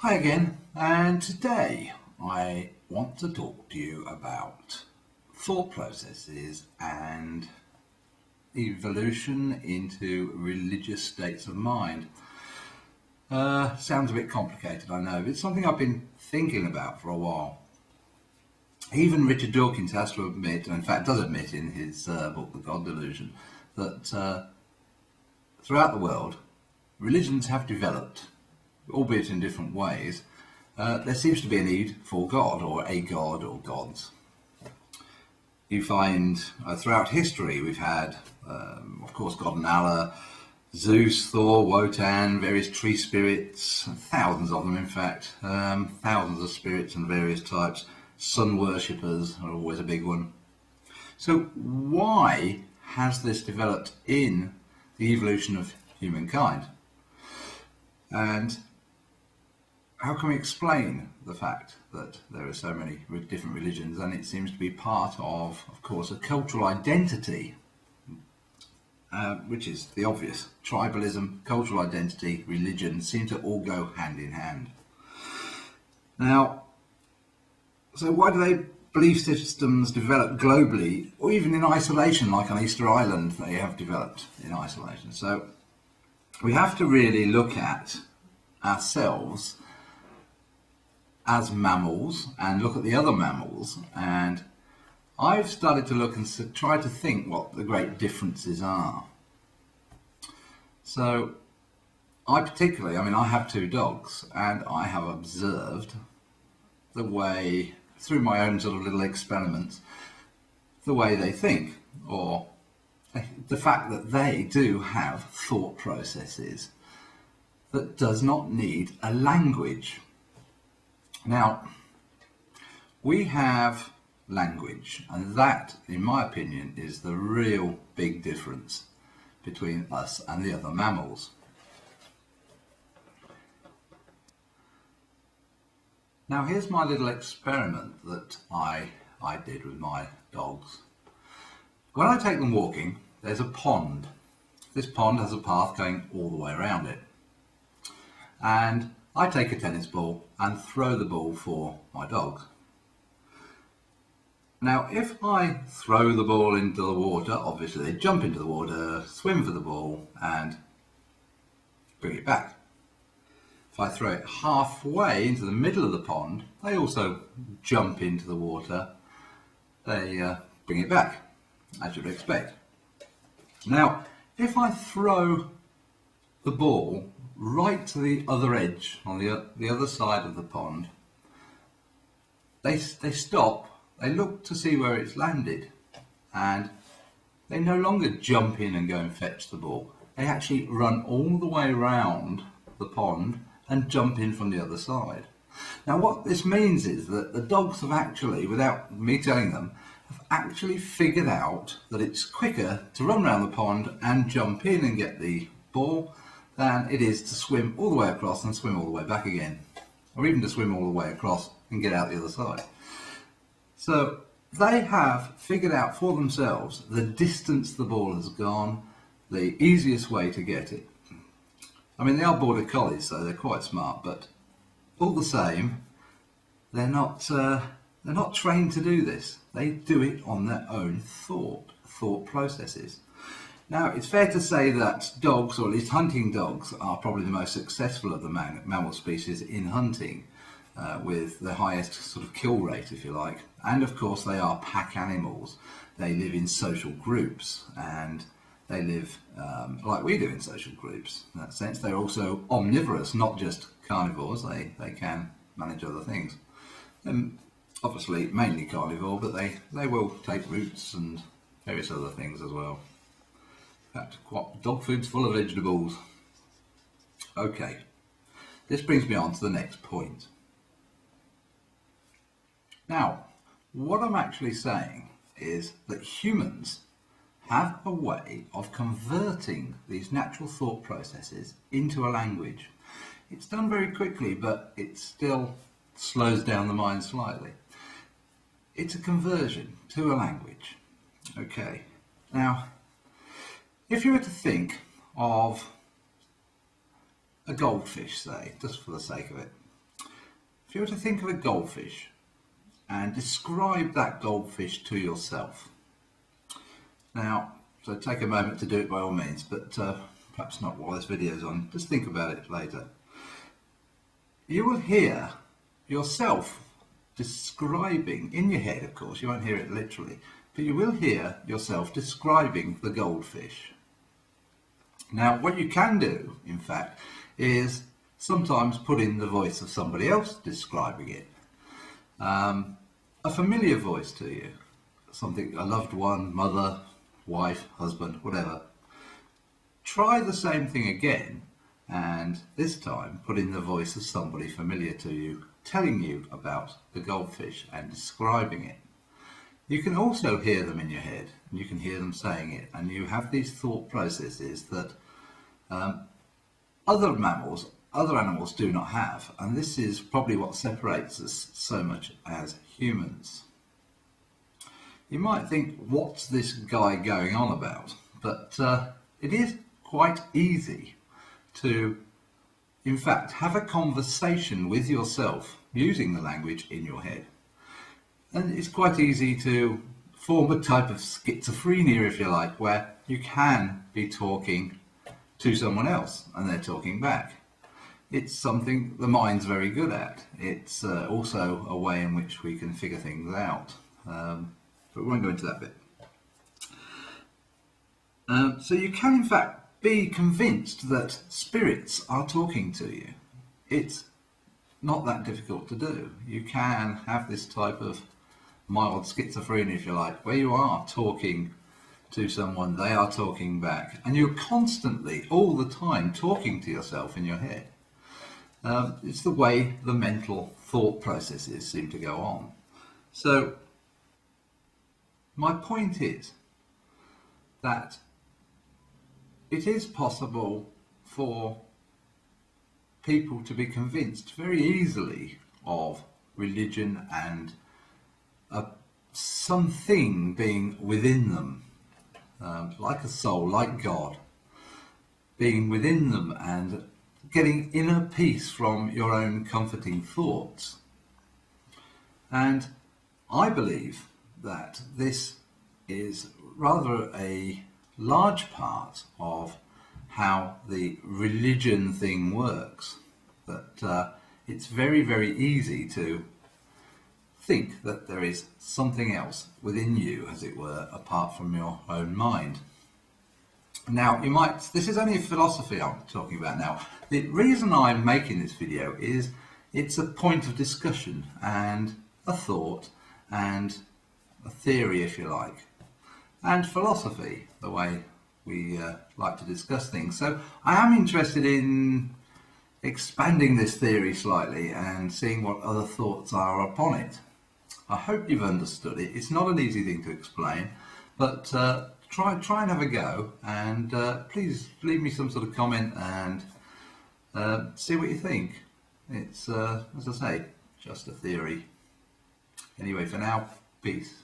Hi again, and today I want to talk to you about thought processes and evolution into religious states of mind. Sounds a bit complicated, I know, but it's something I've been thinking about for a while. Even Richard Dawkins has to admit, and in fact does admit in his book, The God Delusion, that throughout the world, religions have developed, albeit in different ways. There seems to be a need for God or a God or gods. You find throughout history we've had, of course, God and Allah, Zeus, Thor, Wotan, various tree spirits, thousands of them in fact, thousands of spirits and various types. Sun worshippers are always a big one. So why has this developed in the evolution of humankind? And how can we explain the fact that there are so many different religions? And it seems to be part of course, a cultural identity, which is the obvious. Tribalism, cultural identity, religion seem to all go hand in hand. Now, so why do they belief systems develop globally, or even in isolation, like on Easter Island, they have developed in isolation? So we have to really look at ourselves as mammals and look at the other mammals, and I've started to look and try to think what the great differences are. So I have two dogs, and I have observed the way, through my own sort of little experiments, the way they think, or the fact that they do have thought processes that does not need a language. Now, we have language, and that, in my opinion, is the real big difference between us and the other mammals. Now, here's my little experiment that I did with my dogs. When I take them walking, there's a pond. This pond has a path going all the way around it. And I take a tennis ball and throw the ball for my dogs. Now, if I throw the ball into the water, obviously they jump into the water, swim for the ball, and bring it back. If I throw it halfway into the middle of the pond, they also jump into the water, they bring it back, as you'd expect. Now, if I throw the ball right to the other edge, on the other side of the pond, they stop, they look to see where it's landed, and they no longer jump in and go and fetch the ball. They actually run all the way around the pond and jump in from the other side. Now, what this means is that the dogs have actually, without me telling them, have actually figured out that it's quicker to run around the pond and jump in and get the ball than it is to swim all the way across and swim all the way back again, or even to swim all the way across and get out the other side. So they have figured out for themselves the distance the ball has gone, the easiest way to get it. I mean, they are border collies, so they're quite smart, but all the same, they're not trained to do this. They do it on their own thought processes. Now, it's fair to say that dogs, or at least hunting dogs, are probably the most successful of the mammal species in hunting, with the highest sort of kill rate, if you like. And of course, they are pack animals. They live in social groups, and they live like we do in social groups. In that sense, they're also omnivorous, not just carnivores. They can manage other things. Obviously, mainly carnivore, but they will take roots and various other things as well. In fact, dog food's full of vegetables. Okay, this brings me on to the next point. Now, what I'm actually saying is that humans have a way of converting these natural thought processes into a language. It's done very quickly, but it still slows down the mind slightly. It's a conversion to a language. Okay, now, if you were to think of a goldfish, say, just for the sake of it, if you were to think of a goldfish and describe that goldfish to yourself. Now, so take a moment to do it by all means, but perhaps not while this video is on. Just think about it later. You will hear yourself describing, in your head of course, you won't hear it literally, but you will hear yourself describing the goldfish. Now, what you can do, in fact, is sometimes put in the voice of somebody else describing it. A familiar voice to you, something, a loved one, mother, wife, husband, whatever. Try the same thing again, and this time put in the voice of somebody familiar to you, telling you about the goldfish and describing it. You can also hear them in your head, and you can hear them saying it, and you have these thought processes that other animals do not have, and this is probably what separates us so much as humans. You might think, what's this guy going on about? But it is quite easy to, in fact, have a conversation with yourself using the language in your head. And it's quite easy to form a type of schizophrenia, if you like, where you can be talking to someone else and they're talking back. It's something the mind's very good at. It's also a way in which we can figure things out. But we won't go into that bit. So you can in fact be convinced that spirits are talking to you. It's not that difficult to do. You can have this type of mild schizophrenia, if you like, where you are talking to someone, they are talking back, and you're constantly, all the time, talking to yourself in your head. It's the way the mental thought processes seem to go on. So my point is that it is possible for people to be convinced very easily of religion and something being within them, like a soul, like God, being within them and getting inner peace from your own comforting thoughts. And I believe that this is rather a large part of how the religion thing works, that it's very, very easy to think that there is something else within you, as it were, apart from your own mind. Now, you might, this is only a philosophy I'm talking about now. The reason I'm making this video is it's a point of discussion and a thought and a theory, if you like, and philosophy, the way we like to discuss things. So I am interested in expanding this theory slightly and seeing what other thoughts are upon it. I hope you've understood it. It's not an easy thing to explain, but try and have a go, and please leave me some sort of comment and see what you think. It's, as I say, just a theory. Anyway, for now, peace.